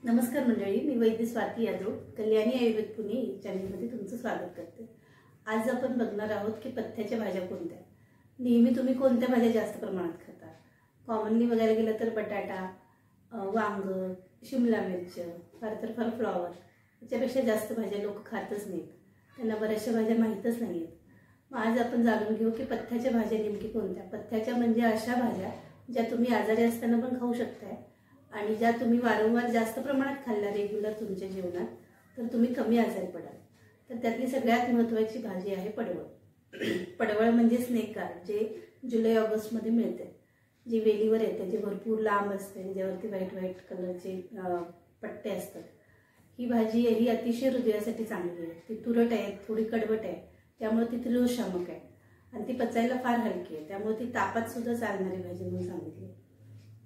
नमस्कार मंडळी, मी वैद्य स्वाती यादव कल्याणी आयुर्वेद पुणे चॅनलमध्ये तुमचं स्वागत करते। आज आपण बघणार आहोत की पथ्याच्या भाज्या कोणत्या। नेहमी तुम्ही कोणत्या भाज्या जास्त प्रमाणात खाता? कॉमनली बघायला गेलं तर बटाटा, वांग, शिमला मिरची, फार फ्लॉवर, याच्यापेक्षा जास्त भाज्या लोक खातच नाहीत। त्यांना बऱ्याचशा भाज्या माहीतच नाहीत। मग आज आपण जाणून घेऊ की पथ्याच्या भाज्या नेमकी कोणत्या। पथ्याच्या म्हणजे अशा भाज्या ज्या तुम्ही आजारी असताना पण खाऊ शकताय आणि ज्या तुम्ही वारंवार जास्त प्रमाणात खाल्ल्या रेग्युलर तुमच्या जेवणात तर तुम्ही कमी आजारी पडाल। तर त्यातली सगळ्यात महत्त्वाची भाजी आहे पडवळ। पडवळ म्हणजे स्नेक गार्ड, जे जुलै ऑगस्ट मध्ये मिळते, जी वेलीवर येते, जे भरपूर लांब असते, ज्यावरती व्हाईट कलरचे पट्टे असतात। ही भाजी ही अतिशय हृदयासाठी चांगली आहे। ती तुरट आहे, थोडी कडवट आहे, त्यामुळे ती त्रिदोषामक आहे आणि ती पचायला फार हलकी आहे, त्यामुळे ती तापात सुद्धा चालणारी भाजी म्हणून सांगितली।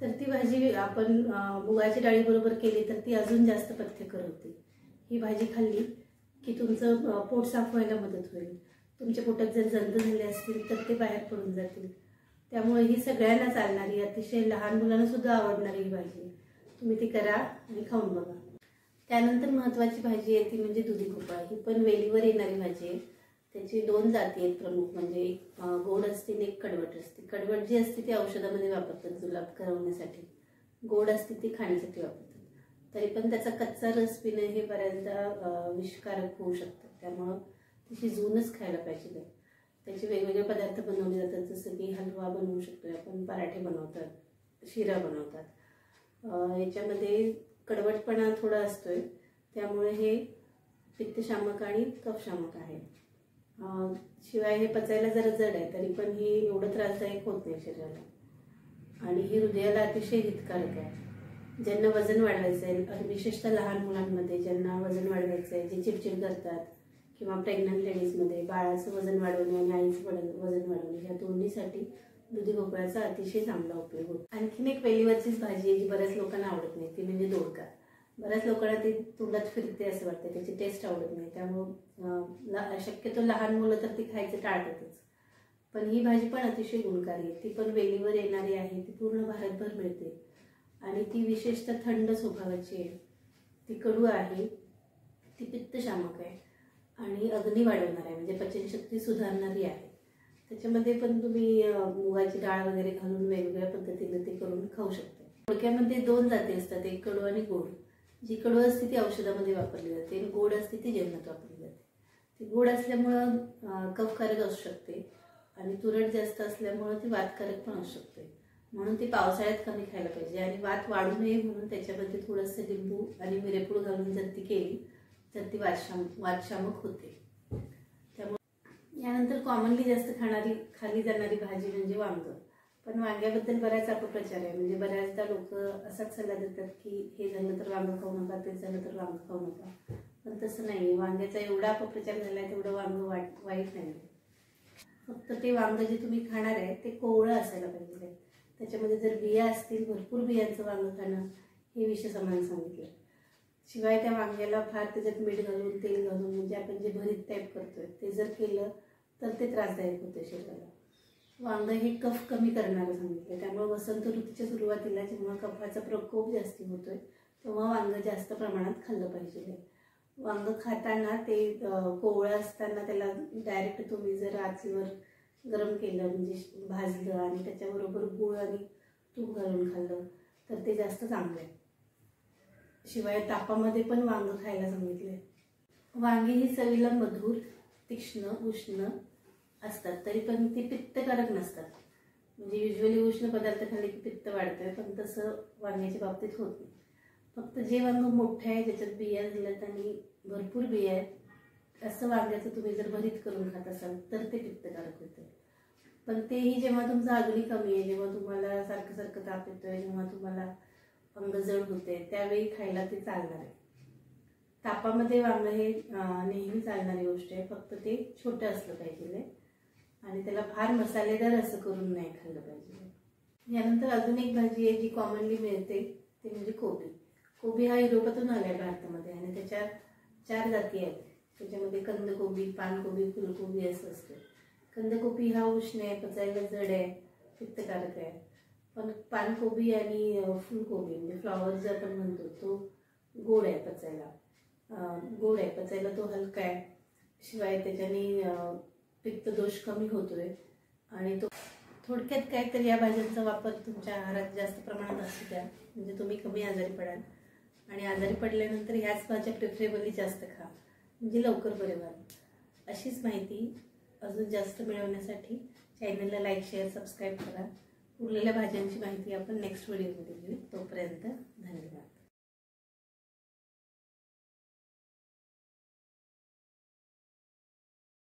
तर ती भाजी आपण मुगाच्या डाळीबरोबर केली तर ती अजून जास्त पथ्यकर होते। ही भाजी खाल्ली की तुमचं पोट साफ व्हायला मदत होईल। तुमच्या पोटात जर जंत झाले असतील तर ते बाहेर पडून जातील। त्यामुळे ही सगळ्यांना चालणारी, अतिशय लहान मुलांना सुद्धा आवडणारी ही भाजी, तुम्ही ती करा आणि खाऊन बघा। त्यानंतर महत्त्वाची भाजी आहे ती म्हणजे दुधी भोपळा। ही पण वेलीवर येणारी भाजी आहे। त्याची दोन जाती आहेत प्रमुख, म्हणजे एक गोड असते आणि एक कडवट असते। कडवट जी असते ती औषधामध्ये वापरतात, जुलाब करवण्यासाठी। गोड असते ती खाण्यासाठी वापरतात। तरी पण त्याचा कच्चा रस पिणे हे बऱ्याचदा विषकारक होऊ शकतं, त्यामुळं ती शिजवूनच खायला पाहिजे। त्याचे वेगवेगळे पदार्थ बनवले जातात, जसं की हलवा बनवू शकतो आपण, पराठे बनवतात, शिरा बनवतात। याच्यामध्ये कडवटपणा थोडा असतोय, त्यामुळे हे पित्तशामक आणि कफशामक आहे। शिवाय हे पचायला जरा जड आहे, तरी पण हे एवढं त्रासदायक होत नाही शरीराला आणि ही हृदयाला अतिशय हितकारक आहे। ज्यांना वजन वाढवायचं आहे, विशेषतः लहान मुलांमध्ये ज्यांना वजन वाढवायचं आहे, जे चिडचिड करतात, किंवा प्रेग्नंट लेडीजमध्ये बाळाचं वजन वाढवणे आणि आईचं वजन वाढवणे, ह्या दोन्हीसाठी दुधी भोपळ्याचा अतिशय चांगला उपयोग होतो। आणखीन एक वेलीवरचीच भाजी आहे जी बऱ्याच लोकांना आवडत नाही, ती म्हणजे दोडका। बऱ्याच लोकांना ती तोंडात फिरते असं वाटतं, त्याची टेस्ट आवडत नाही, त्यामुळं शक्यतो लहान मुलं तर ती खायचं टाळतातच। पण ही भाजी पण अतिशय गुणकारी आहे। ती पण वेलीवर येणारी आहे, ती पूर्ण भारतभर मिळते आणि ती विशेषतः थंड स्वभावाची आहे। ती कडू आहे, ती पित्तशामक आहे आणि अग्नी वाढवणार आहे, म्हणजे पचनशक्ती सुधारणारी आहे। त्याच्यामध्ये पण तुम्ही मुगाची डाळ वगैरे घालून वेगवेगळ्या पद्धतीने ते करून खाऊ शकता। दोडक्यामध्ये दोन जाती असतात, एक कडू आणि गोड। जी कडू असते ती औषधामध्ये वापरली जाते आणि गोड असते ती जेवणात वापरली जाते। ती गोड असल्यामुळं कफकारक असू शकते आणि तुरट जास्त असल्यामुळं ती वातकारक पण असू शकते, म्हणून ती पावसाळ्यात कमी खायला पाहिजे। आणि वात वाढू नये म्हणून त्याच्यामध्ये थोडंसं लिंबू आणि मिरेपूड घालून जर ती केली तर ती वातशामक होते। त्यामुळे यानंतर कॉमनली जास्त खाल्ली जाणारी भाजी म्हणजे वांग। पण वांग्याबद्दल बऱ्याच अपप्रचार आहे, म्हणजे बऱ्याचदा लोक असाच सल्ला देतात की हे झालं तर वांग खाऊ नका, ते झालं तर वांग खाऊ नका, पण तसं नाही। वांग्याचा एवढा अपप्रचार झालाय तेवढं वांग वाईट नाही। फक्त ते वांग जे तुम्ही खाणार आहे ते कोवळं असायला पाहिजे। त्याच्यामध्ये जर बिया असतील, भरपूर बियांचं वांग खाणं हे विषसमान सांगितलं। शिवाय त्या वांग्याला फार त्याच्यात मीठ घालून, तेल घालून, म्हणजे आपण जे भरीत टाईप करतोय ते जर केलं तर ते त्रासदायक होते शरीराला। वांग हे कफ कमी करणारं सांगितलं, त्यामुळे वसंत ऋतूच्या सुरुवातीला जेव्हा कफाचा प्रकोप जास्ती होतोय तेव्हा वांग जास्त प्रमाणात खाल्लं पाहिजे। वांग खाताना ते कोवळं असताना त्याला डायरेक्ट तुम्ही जर आचीवर गरम केलं, म्हणजे भाजलं आणि त्याच्याबरोबर गूळ आणि तूप घालून खाल्लं तर ते जास्त चांगलं आहे। शिवाय तापामध्ये पण वांग खायला सांगितले। वांगी ही चवीला मधुर, तीक्ष्ण, उष्ण असतात, तरी पण ती पित्तकारक नसतात। म्हणजे युजली उष्ण पदार्थ खाल्ले की पित्त वाढतंय, पण तसं वांग्याच्या बाबतीत होत नाही। फक्त जे वांग मोठे आहे, ज्याच्यात बिया झाल्यात आणि भरपूर बिया आहेत, असं वांग्याचं तुम्ही जर भरीत करून खात असाल तर ते पित्तकारक होते। पण तेही जेव्हा तुमचा अग्नी कमी आहे, जेव्हा तुम्हाला सारखं ताप येतोय, जेव्हा तुम्हाला अंग जड होते, त्यावेळी खायला ते चालणार आहे। तापामध्ये वांग हे नेहमी चालणारी गोष्ट आहे, फक्त ते छोटं असलं पाहिजे आणि त्याला फार मसालेदार असं करून नाही खाल्लं पाहिजे। यानंतर अजून एक भाजी आहे जी कॉमनली मिळते, ते म्हणजे कोबी। कोबी हा युरोपातून आलाय भारतामध्ये आणि त्याच्या 4 जाती आहेत। त्याच्यामध्ये कंदकोबी, पानकोबी, फुलकोबी असं असतं। कंदकोबी हा उष्ण आहे, पचायला जड आहे, पित्तकारक आहे। पण पानकोबी आणि फुलकोबी म्हणजे फ्लॉवर जे आपण म्हणतो तो गोड आहे पचायला. गोड आहे पचायला, तो हलका आहे. शिवाय त्याच्याने पित्त दोष कमी होतोय. आणि तो थोडक्यात काय तर या भाज्यांचा वापर तुमच्या आहारात जास्त प्रमाणात असू द्या, म्हणजे तुम्ही कमी आजारी पडाल. आणि आजारी पडल्यानंतर ह्याच भाज्या प्रिफरेबली जास्त खा, म्हणजे लवकर बरे व्हाल. अशीच माहिती अजून जास्त मिळवण्यासाठी चॅनलला लाईक, शेअर, सबस्क्राईब करा. उरलेल्या भाज्यांची माहिती आपण नेक्स्ट व्हिडिओमध्ये घेऊ. तोपर्यंत धन्यवाद.